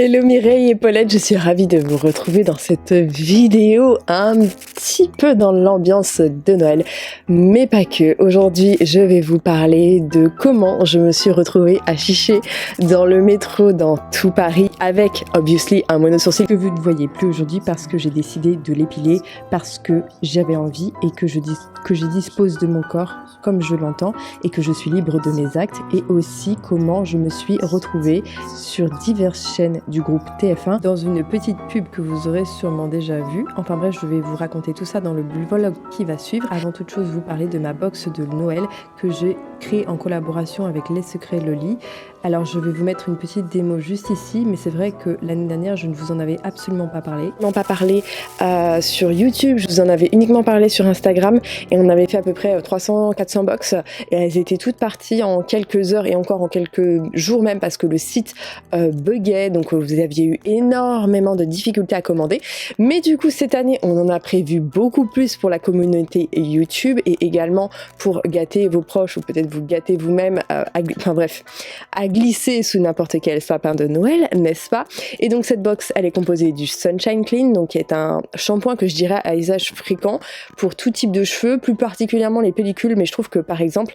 Hello Mireille et Paulette, je suis ravie de vous retrouver dans cette vidéo un petit peu dans l'ambiance de Noël, mais pas que. Aujourd'hui, je vais vous parler de comment je me suis retrouvée à chicher dans le métro dans tout Paris avec, obviously, un mono-sourcil que vous ne voyez plus aujourd'hui parce que j'ai décidé de l'épiler, parce que j'avais envie et que je dispose de mon corps comme je l'entends et que je suis libre de mes actes, et aussi comment je me suis retrouvée sur diverses chaînes du groupe TF1 dans une petite pub que vous aurez sûrement déjà vue. Enfin bref, je vais vous raconter tout ça dans le vlog qui va suivre. Avant toute chose, vous parler de ma box de Noël que j'ai créée en collaboration avec Les Secrets Loli. Alors je vais vous mettre une petite démo juste ici, mais c'est vrai que l'année dernière je ne vous en avais absolument pas parlé. Non, pas parlé sur YouTube, je vous en avais uniquement parlé sur Instagram et on avait fait à peu près 300-400 box et elles étaient toutes parties en quelques heures et encore en quelques jours même parce que le site buguait, donc vous aviez eu énormément de difficultés à commander. Mais du coup cette année on en a prévu beaucoup plus pour la communauté YouTube et également pour gâter vos proches ou peut-être vous gâter vous-même, enfin bref, à glisser sous n'importe quel sapin de Noël, n'est-ce pas? Et donc cette box, elle est composée du Sunshine Clean, donc qui est un shampoing que je dirais à usage fréquent pour tout type de cheveux, plus particulièrement les pellicules, mais je trouve que par exemple,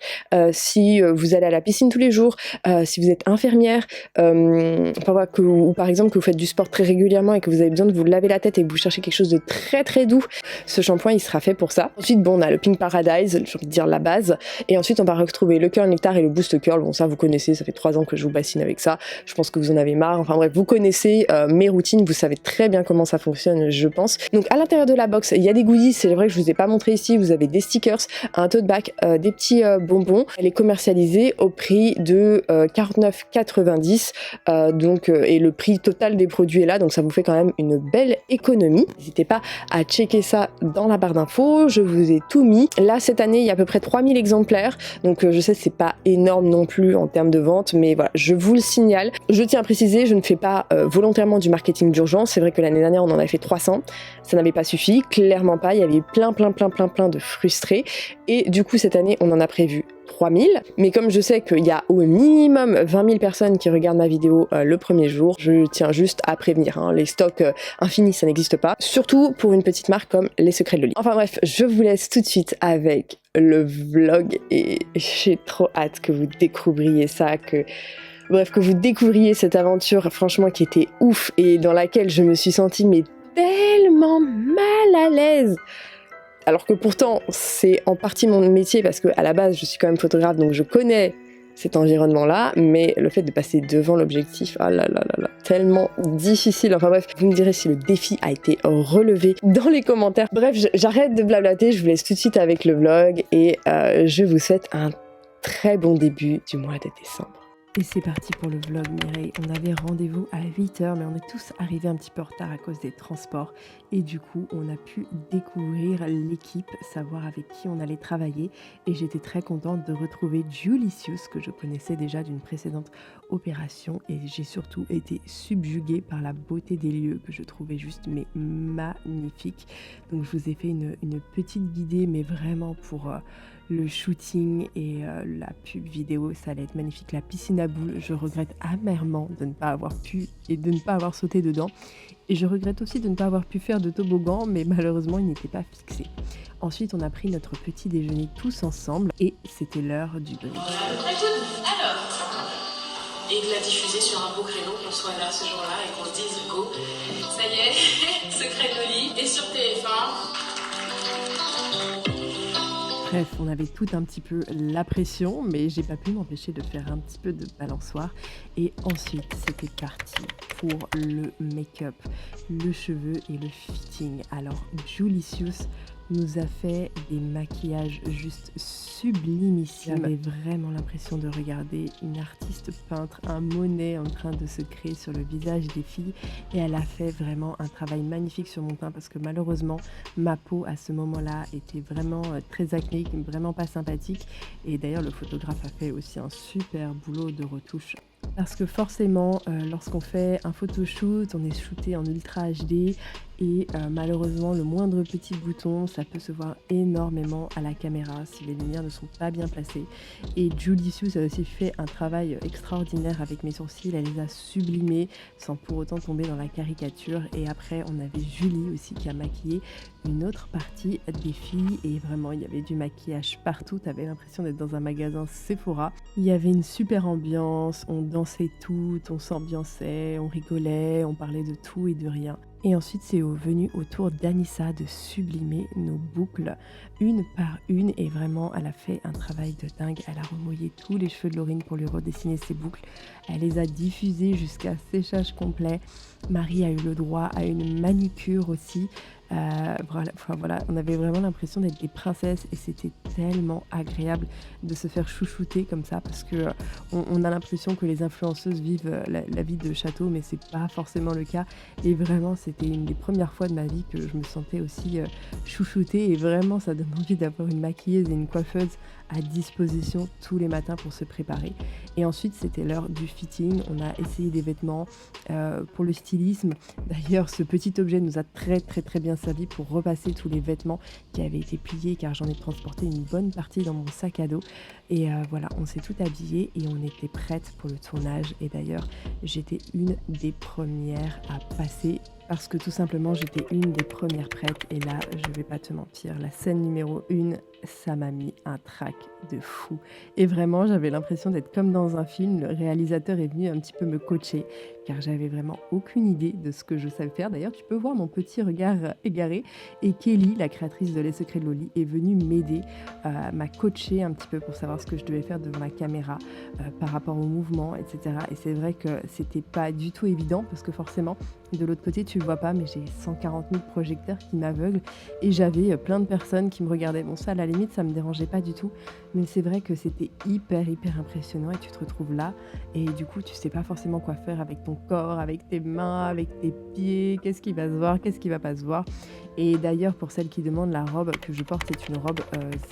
si vous allez à la piscine tous les jours, si vous êtes infirmière, ou par exemple que vous faites du sport très régulièrement et que vous avez besoin de vous laver la tête et que vous cherchez quelque chose de très très doux, ce shampoing il sera fait pour ça. Ensuite, bon, on a le Pink Paradise, j'ai envie de dire la base, et ensuite on va retrouver le Curl Nectar et le Boost Curl. Bon, ça vous connaissez, ça fait 3 ans que je vous bassine avec ça, je pense que vous en avez marre. Enfin bref, vous connaissez mes routines, vous savez très bien comment ça fonctionne, je pense. Donc à l'intérieur de la box, il y a des goodies, c'est vrai que je vous ai pas montré ici, vous avez des stickers, un tote bag, des petits bonbons. Elle est commercialisée au prix de 49,90 et le prix total des produits est là, donc ça vous fait quand même une belle économie. N'hésitez pas à checker ça dans la barre d'infos, je vous ai tout mis. Là cette année il y a à peu près 3000 exemplaires, donc je sais c'est pas énorme non plus en termes de vente, mais voilà, je vous le signale. Je tiens à préciser, je ne fais pas volontairement du marketing d'urgence. C'est vrai que l'année dernière on en a fait 300, ça n'avait pas suffi, clairement pas, il y avait plein de frustrés, et du coup cette année on en a prévu 3000, mais comme je sais qu'il y a au minimum 20 000 personnes qui regardent ma vidéo le premier jour, je tiens juste à prévenir, hein, les stocks infinis ça n'existe pas, surtout pour une petite marque comme Les Secrets Loli. Enfin bref, je vous laisse tout de suite avec le vlog et j'ai trop hâte que vous découvriez ça, que vous découvriez cette aventure franchement qui était ouf et dans laquelle je me suis sentie mais tellement mal à l'aise. Alors que pourtant, c'est en partie mon métier parce qu'à la base, je suis quand même photographe, donc je connais cet environnement-là, mais le fait de passer devant l'objectif, ah là là là là, tellement difficile. Enfin bref, vous me direz si le défi a été relevé dans les commentaires. Bref, j'arrête de blablater, je vous laisse tout de suite avec le vlog et je vous souhaite un très bon début du mois de décembre. Et c'est parti pour le vlog Mireille. On avait rendez-vous à 8h, mais on est tous arrivés un petit peu en retard à cause des transports. Et du coup, on a pu découvrir l'équipe, savoir avec qui on allait travailler. Et j'étais très contente de retrouver Julicius, que je connaissais déjà d'une précédente opération. Et j'ai surtout été subjuguée par la beauté des lieux, que je trouvais juste mais magnifique. Donc je vous ai fait une petite guidée, mais vraiment pour le shooting et la pub vidéo, ça allait être magnifique. La piscine à boules, je regrette amèrement de ne pas avoir pu et de ne pas avoir sauté dedans. Et je regrette aussi de ne pas avoir pu faire de toboggan, mais malheureusement, il n'était pas fixé. Ensuite, on a pris notre petit déjeuner tous ensemble et c'était l'heure du bridge. Alors, et de la diffuser sur un beau créneau, qu'on soit là ce jour-là et qu'on se dise go, ça y est, Secret Loli est sur TF1. Bref, on avait tout un petit peu la pression, mais j'ai pas pu m'empêcher de faire un petit peu de balançoire. Et ensuite, c'était parti pour le make-up, le cheveu et le fitting. Alors, Julicius nous a fait des maquillages juste sublimissimes. J'avais vraiment l'impression de regarder une artiste peintre, un Monet en train de se créer sur le visage des filles, et elle a fait vraiment un travail magnifique sur mon teint parce que malheureusement ma peau à ce moment-là était vraiment très acnéique, vraiment pas sympathique, et d'ailleurs le photographe a fait aussi un super boulot de retouche Parce que forcément, lorsqu'on fait un photoshoot, on est shooté en ultra HD et malheureusement, le moindre petit bouton, ça peut se voir énormément à la caméra si les lumières ne sont pas bien placées. Et Julie Sue a aussi fait un travail extraordinaire avec mes sourcils. Elle les a sublimés sans pour autant tomber dans la caricature. Et après, on avait Julie aussi qui a maquillé une autre partie des filles. Et vraiment, il y avait du maquillage partout. Tu avais l'impression d'être dans un magasin Sephora. Il y avait une super ambiance, on dansait toutes, on s'ambiançait, on rigolait, on parlait de tout et de rien. Et ensuite, c'est venu au tour d'Anissa de sublimer nos boucles, une par une. Et vraiment, elle a fait un travail de dingue. Elle a remouillé tous les cheveux de Laurine pour lui redessiner ses boucles. Elle les a diffusés jusqu'à séchage complet. Marie a eu le droit à une manucure aussi. Voilà, on avait vraiment l'impression d'être des princesses et c'était tellement agréable de se faire chouchouter comme ça parce que on a l'impression que les influenceuses vivent la vie de château, mais c'est pas forcément le cas. Et vraiment, c'était une des premières fois de ma vie que je me sentais aussi chouchoutée et vraiment, ça donne envie d'avoir une maquilleuse et une coiffeuse à disposition tous les matins pour se préparer. Et ensuite, c'était l'heure du fitting. On a essayé des vêtements pour le stylisme. D'ailleurs, ce petit objet nous a très bien servi pour repasser tous les vêtements qui avaient été pliés car j'en ai transporté une bonne partie dans mon sac à dos. Et voilà, on s'est tout habillé et on était prête pour le tournage. Et d'ailleurs, j'étais une des premières à passer parce que tout simplement, j'étais une des premières prêtes. Et là, je vais pas te mentir, la scène numéro 1, ça m'a mis un trac de fou. Et vraiment, j'avais l'impression d'être comme dans un film. Le réalisateur est venu un petit peu me coacher car j'avais vraiment aucune idée de ce que je savais faire. D'ailleurs, tu peux voir mon petit regard égaré. Et Kelly, la créatrice de Les Secrets de Loli, est venue m'aider, m'a coaché un petit peu pour savoir ce que je devais faire devant la caméra par rapport au mouvement, etc. Et c'est vrai que c'était pas du tout évident parce que forcément, de l'autre côté, tu le vois pas, mais j'ai 140 000 projecteurs qui m'aveuglent et j'avais plein de personnes qui me regardaient. Bon, ça, à la limite, ça me dérangeait pas du tout, mais c'est vrai que c'était hyper impressionnant et tu te retrouves là et du coup, tu sais pas forcément quoi faire avec ton corps, avec tes mains, avec tes pieds, qu'est-ce qui va se voir, qu'est-ce qui va pas se voir. Et d'ailleurs, pour celles qui demandent, la robe que je porte, c'est une robe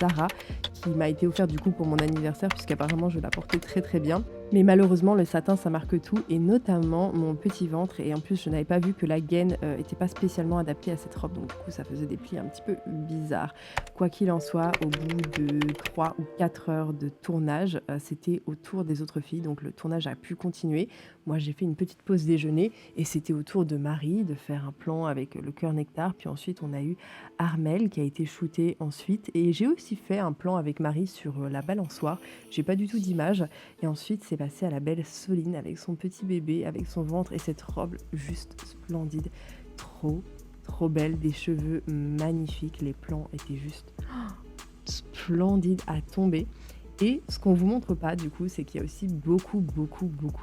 Zara qui m'a été offerte du coup pour mon anniversaire puisqu'apparemment je la portais très bien. Mais malheureusement, le satin, ça marque tout, et notamment mon petit ventre. Et en plus, je n'avais pas vu que la gaine était pas spécialement adaptée à cette robe. Donc du coup, ça faisait des plis un petit peu bizarres. Quoi qu'il en soit, au bout de 3 ou 4 heures de tournage, c'était au tour des autres filles. Donc le tournage a pu continuer. Moi, j'ai fait une petite pause déjeuner et c'était au tour de Marie de faire un plan avec le cœur nectar. Puis ensuite, on a eu Armelle qui a été shootée ensuite. Et j'ai aussi fait un plan avec Marie sur la balançoire. J'ai pas du tout d'image. Et ensuite, c'est passé à la belle Soline avec son petit bébé, avec son ventre et cette robe juste splendide. Trop belle, des cheveux magnifiques. Les plans étaient juste splendides à tomber. Et ce qu'on vous montre pas du coup, c'est qu'il y a aussi beaucoup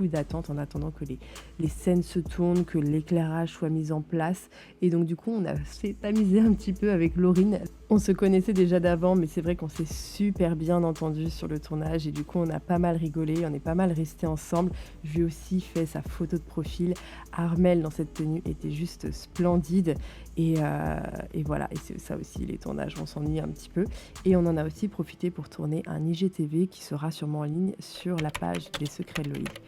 d'attentes en attendant que les scènes se tournent, que l'éclairage soit mis en place. Et donc du coup, on a fait tamiser un petit peu avec Laurine. On se connaissait déjà d'avant, mais c'est vrai qu'on s'est super bien entendu sur le tournage. Et du coup, on a pas mal rigolé, on est pas mal restés ensemble. Je lui ai aussi fait sa photo de profil. Armelle, dans cette tenue, était juste splendide. Et voilà, et c'est ça aussi, les tournages, on s'ennuie un petit peu. Et on en a aussi profité pour tourner un IGTV qui sera sûrement en ligne sur la page des Secrets de Loïc.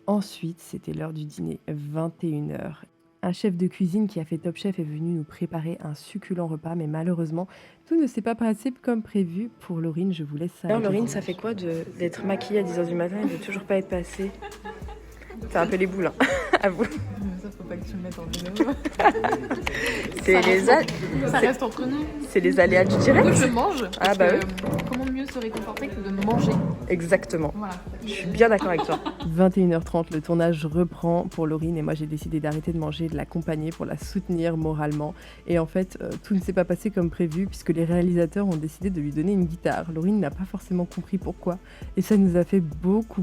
Ensuite, c'était l'heure du dîner, 21h. Un chef de cuisine qui a fait Top Chef est venu nous préparer un succulent repas, mais malheureusement, tout ne s'est pas passé comme prévu. Pour Laurine, je vous laisse ça. Alors Laurine, ça fait quoi d'être maquillée à 10h du matin et de toujours pas être passée? C'est un peu les boules, hein. À vous. Ça, faut pas que tu le mettes en vidéo. Ça reste entre nous. C'est les aléas du direct. Je mange. Ah bah oui. Comment mieux se réconforter que de manger? Exactement. Voilà. Je suis bien d'accord avec toi. 21h30, le tournage reprend pour Laurine et moi j'ai décidé d'arrêter de manger, de l'accompagner pour la soutenir moralement. Et en fait, tout ne s'est pas passé comme prévu puisque les réalisateurs ont décidé de lui donner une guitare. Laurine n'a pas forcément compris pourquoi et ça nous a fait beaucoup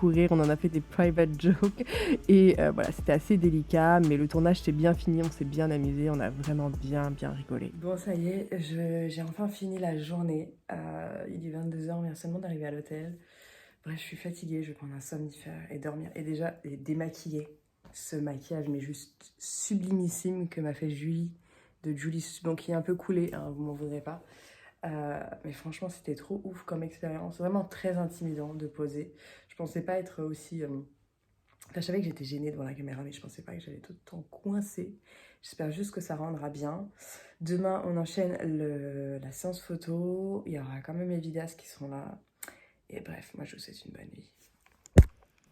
rire. On en a fait des private jokes et voilà, c'était assez délicat, mais le tournage s'est bien fini, on s'est bien amusé, on a vraiment bien rigolé. Bon, ça y est, j'ai enfin fini la journée. Il est 22h, on vient seulement d'arriver à l'hôtel. Bref, je suis fatiguée, je vais prendre un somnifère et dormir. Et déjà, démaquiller. Ce maquillage, mais juste sublimissime que m'a fait Julie, de Julie, donc qui est un peu coulé, hein, vous m'en voudrez pas. Mais franchement, c'était trop ouf comme expérience. Vraiment très intimidant de poser. Je pensais pas être aussi Enfin, je savais que j'étais gênée devant la caméra, mais je pensais pas que j'allais tout le temps coincer. J'espère juste que ça rendra bien. Demain, on enchaîne la séance photo. Il y aura quand même les vidéastes qui seront là. Et bref, moi je vous souhaite une bonne nuit.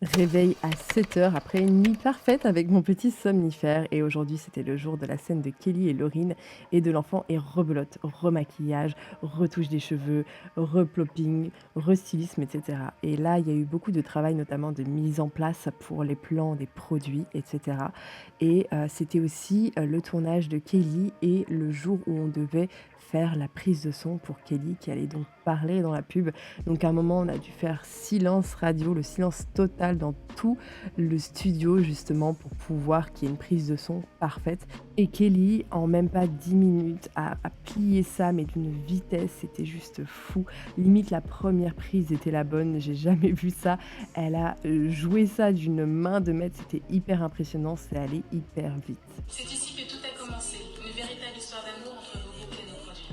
Réveil à 7h après une nuit parfaite avec mon petit somnifère. Et aujourd'hui, c'était le jour de la scène de Kelly et Laurine et de l'enfant et rebelote, remaquillage, retouche des cheveux, replopping, restylisme, etc. Et là, il y a eu beaucoup de travail, notamment de mise en place pour les plans des produits, etc. Et c'était aussi le tournage de Kelly et le jour où on devait faire la prise de son pour Kelly qui allait donc parler dans la pub. Donc à un moment, on a dû faire silence radio, le silence total dans tout le studio justement pour pouvoir qu'il y ait une prise de son parfaite. Et Kelly, en même pas 10 minutes, a plié ça, mais d'une vitesse, c'était juste fou. Limite, la première prise était la bonne, j'ai jamais vu ça. Elle a joué ça d'une main de maître, c'était hyper impressionnant, c'est allé hyper vite. C'est ici que tout a commencé, une véritable histoire d'amour entre vos boucles et nos produits.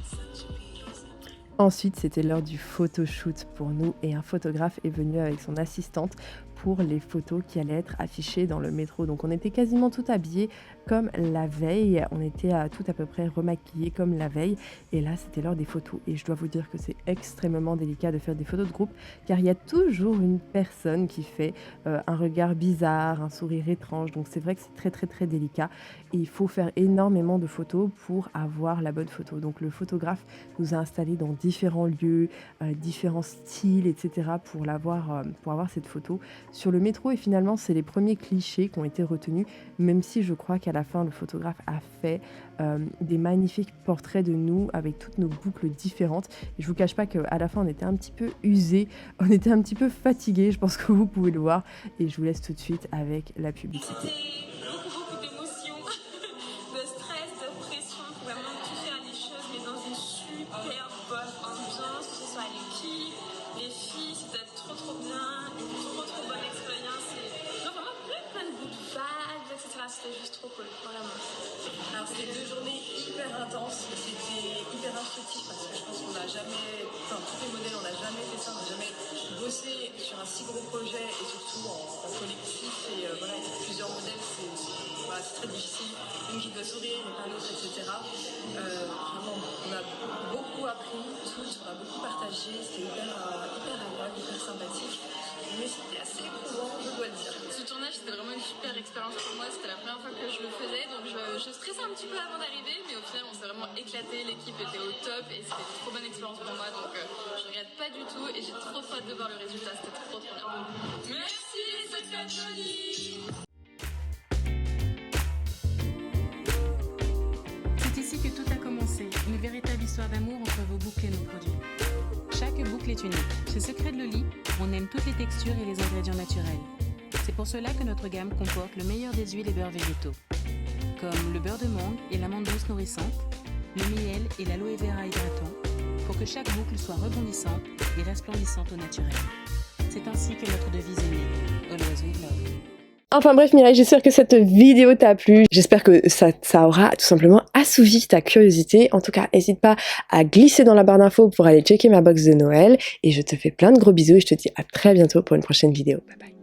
Ensuite, c'était l'heure du photoshoot pour nous et un photographe est venu avec son assistante pour les photos qui allaient être affichées dans le métro. Donc on était quasiment tout habillés comme la veille, on était tout à peu près remaquillés comme la veille et là c'était l'heure des photos et je dois vous dire que c'est extrêmement délicat de faire des photos de groupe car il y a toujours une personne qui fait un regard bizarre, un sourire étrange, donc c'est vrai que c'est très très très délicat et il faut faire énormément de photos pour avoir la bonne photo. Donc le photographe nous a installés dans différents lieux, différents styles, etc. pour avoir cette photo sur le métro et finalement c'est les premiers clichés qui ont été retenus, même si je crois qu'à la fin le photographe a fait des magnifiques portraits de nous avec toutes nos boucles différentes et je vous cache pas qu'à la fin on était un petit peu usés, on était un petit peu fatigués, je pense que vous pouvez le voir et je vous laisse tout de suite avec la publicité. Beaucoup d'émotions, de stress, de pression, pour vraiment tout faire les choses, mais dans une super bonne ambiance, que ce soit l'équipe, les filles, c'était trop bien, une trop bonne expérience, et non, vraiment plein de good vibes, etc. C'était juste trop cool, vraiment. Alors c'était 2 journées hyper intenses, c'était hyper instructif parce que je pense qu'on n'a jamais, enfin tous les modèles on n'a jamais fait ça, on n'a jamais bossé sur un si gros projet et surtout en collectif et voilà, avec plusieurs modèles voilà, c'est très difficile, une qui doit sourire et pas l'autre, etc. Vraiment on a beaucoup appris, tous, on a beaucoup partagé, c'était hyper agréable, hyper sympathique, mais c'était assez éprouvant, je dois le dire. Ce tournage, c'était vraiment une super expérience pour moi. C'était la première fois que je le faisais, donc je stressais un petit peu avant d'arriver, mais au final, on s'est vraiment éclaté. L'équipe était au top et c'était une trop bonne expérience pour moi, donc je regrette pas du tout et j'ai trop hâte de voir le résultat. C'était trop bien. Merci les secrets jolis. C'est ici que tout a commencé, une véritable histoire d'amour entre vos boucles et nos produits. Chaque boucle est unique. Chez Secret de Loli, on aime toutes les textures et les ingrédients naturels. C'est pour cela que notre gamme comporte le meilleur des huiles et beurres végétaux, comme le beurre de mangue et l'amande douce nourrissante, le miel et l'aloe vera hydratant, pour que chaque boucle soit rebondissante et resplendissante au naturel. C'est ainsi que notre devise est née, Always with Love. Enfin bref Mireille, j'espère que cette vidéo t'a plu. J'espère que ça aura tout simplement assouvi ta curiosité. En tout cas, n'hésite pas à glisser dans la barre d'infos pour aller checker ma box de Noël. Et je te fais plein de gros bisous et je te dis à très bientôt pour une prochaine vidéo. Bye bye.